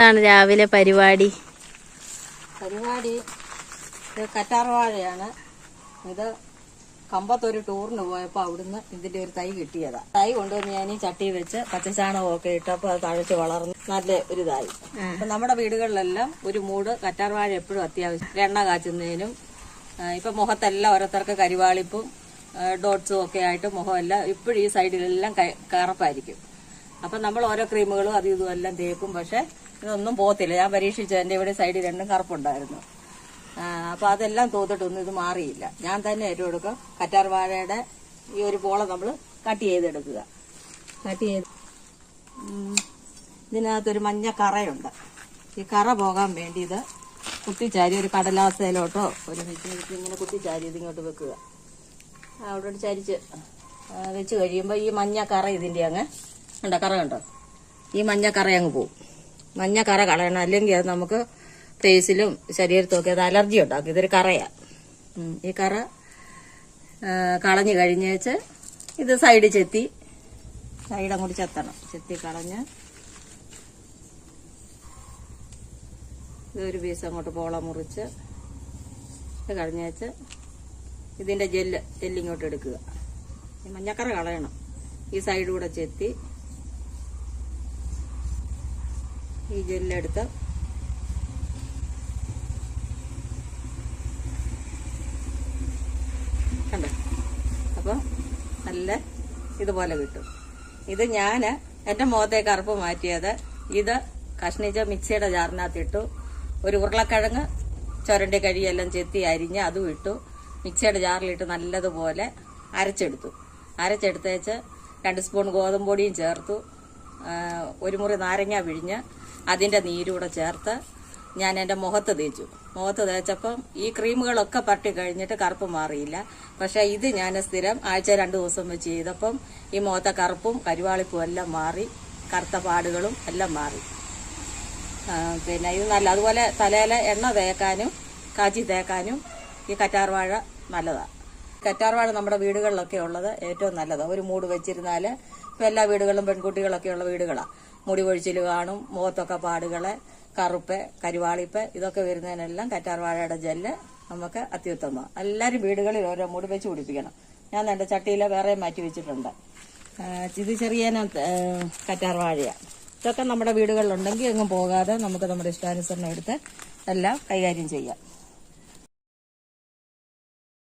രാവിലെ പരിപാടി ഇത് കറ്റാർവാഴയാണ്. ഇത് കമ്പത്തൊരു ടൂറിന് പോയപ്പോൾ അവിടുന്ന് ഇതിന്റെ ഒരു തൈ കിട്ടിയതാ. തൈ കൊണ്ടുവന്ന് ഞാൻ ഈ ചട്ടി വെച്ച് പച്ചച്ചാണകമൊക്കെ ഇട്ടപ്പോൾ അത് തഴച്ച് വളർന്ന് നല്ല ഒരു ഇതായി. അപ്പൊ നമ്മുടെ വീടുകളിലെല്ലാം ഒരു മൂട് കറ്റാർവാഴ എപ്പോഴും അത്യാവശ്യം. എണ്ണ കാച്ചുന്നതിനും ഇപ്പൊ മുഖത്തെല്ലാം ഓരോരുത്തർക്ക് കരിവാളിപ്പും ഡോട്ട്സും ഒക്കെ ആയിട്ട് മുഖമെല്ലാം ഇപ്പോഴും ഈ സൈഡിലെല്ലാം കറുപ്പായിരിക്കും. അപ്പൊ നമ്മൾ ഓരോ ക്രീമുകളും അതും ഇതും എല്ലാം തേക്കും. പക്ഷെ ഇതൊന്നും പോകത്തില്ല. ഞാൻ പരീക്ഷിച്ചു. എന്റെ ഇവിടെ സൈഡിൽ രണ്ടും കറുപ്പുണ്ടായിരുന്നു. അപ്പൊ അതെല്ലാം തോന്നിട്ടൊന്നും ഇത് മാറിയില്ല. ഞാൻ തന്നെ ഏറ്റവും എടുക്കും. കറ്റാർവാഴയുടെ ഈ ഒരു പോള നമ്മൾ കട്ട് ചെയ്തെടുക്കുക. കട്ട് ചെയ്ത് ഇതിനകത്തൊരു മഞ്ഞ കറയുണ്ട്. ഈ കറ പോകാൻ വേണ്ടി ഇത് കുത്തിച്ചാരി ഒരു കടലാസയിലോട്ടോ ഒരു ഇങ്ങനെ കുത്തിച്ചാരി ഇതിങ്ങോട്ട് വെക്കുക. അവിടെ ചരിച്ച് വെച്ച് കഴിയുമ്പോൾ ഈ മഞ്ഞ കറ ഇതിന്റെ അങ്ങ് ഉണ്ടോ, കറ കണ്ടോ, ഈ മഞ്ഞ കറ അങ്ങ് പോവും. മഞ്ഞ കറ കളയണം, അല്ലെങ്കിൽ അത് നമുക്ക് ഫേസിലും ശരീരത്തുമൊക്കെ അത് അലർജി ഉണ്ടാക്കും. ഇതൊരു കറയാണ്. ഈ കറ കളഞ്ഞു കഴിഞ്ഞേച്ച് ഇത് സൈഡ് ചെത്തി, സൈഡ് അങ്ങോട്ട് ചെത്തണം. ചെത്തി കളഞ്ഞ് ഇതൊരു പീസ് അങ്ങോട്ട് പോള മുറിച്ച് ഇത് കളഞ്ഞേച്ച് ഇതിന്റെ ജെല്ലിങ്ങോട്ട് എടുക്കുക. ഈ മഞ്ഞക്കറ കളയണം. ഈ സൈഡ് കൂടെ ചെത്തി ഈ ജെല്ലെടുത്ത് കണ്ടോ. അപ്പൊ നല്ല ഇതുപോലെ കിട്ടും. ഇത് ഞാൻ എന്റെ മുഖത്തെ കറുപ്പ് മാറ്റിയത് ഇത് കഷ്ണിച്ച മിക്സിയുടെ ജാറിനകത്തിട്ടു. ഒരു ഉരുളക്കിഴങ്ങ് ചുരണ്ടി കഴിയെല്ലാം ചെത്തി അരിഞ്ഞ് അതും ഇട്ടു. മിക്സിയുടെ ജാറിലിട്ട് നല്ലതുപോലെ അരച്ചെടുത്തു. അരച്ചെടുത്തേച്ച് 2 സ്പൂൺ ഗോതമ്പ് പൊടിയും ചേർത്തു. ഒരു മുറി നാരങ്ങ പിഴിഞ്ഞ് അതിന്റെ നീരൂടെ ചേർത്ത് ഞാൻ എൻ്റെ മുഖത്ത് തേച്ചു. മുഖത്ത് തേച്ചപ്പം ഈ ക്രീമുകളൊക്കെ പട്ടി കഴിഞ്ഞിട്ട് കറുപ്പ് മാറിയില്ല. പക്ഷെ ഇത് ഞാൻ സ്ഥിരം ആഴ്ച 2 ദിവസം വെച്ച് ചെയ്തപ്പം ഈ മുഖത്തെ കറുപ്പും കരിവാളിപ്പും എല്ലാം മാറി, കറുത്ത പാടുകളും എല്ലാം മാറി. പിന്നെ ഇത് നല്ല, അതുപോലെ തലയിലെ എണ്ണ തേക്കാനും കാച്ചി തേക്കാനും ഈ കറ്റാർവാഴ നല്ലതാണ്. കറ്റാർവാഴ നമ്മുടെ വീടുകളിലൊക്കെ ഉള്ളത് ഏറ്റവും നല്ലതാണ്. ഒരു മൂട് വെച്ചിരുന്നാൽ ഇപ്പം എല്ലാ വീടുകളിലും പെൺകുട്ടികളൊക്കെ ഉള്ള വീടുകളാണ്. മുടി കൊഴിച്ചിൽ കാണും, മുഖത്തൊക്കെ പാടുകള്, കറുപ്പ്, കരിവാളിപ്പ് ഇതൊക്കെ വരുന്നതിനെല്ലാം കറ്റാർവാഴയുടെ ജെല്ല് നമുക്ക് അത്യുത്തമമാണ്. എല്ലാവരും വീടുകളിൽ ഓരോ മൂട് വെച്ച് പിടിപ്പിക്കണം. ഞാൻ എൻ്റെ ചട്ടിയിൽ വേറെ മാറ്റി വെച്ചിട്ടുണ്ട്. ഇത് ചെറിയ കറ്റാർവാഴയാണ്. ഇതൊക്കെ നമ്മുടെ വീടുകളിലുണ്ടെങ്കിൽ എങ്ങും പോകാതെ നമുക്ക് നമ്മുടെ ഇഷ്ടാനുസരണം എടുത്ത് എല്ലാം കൈകാര്യം ചെയ്യാം.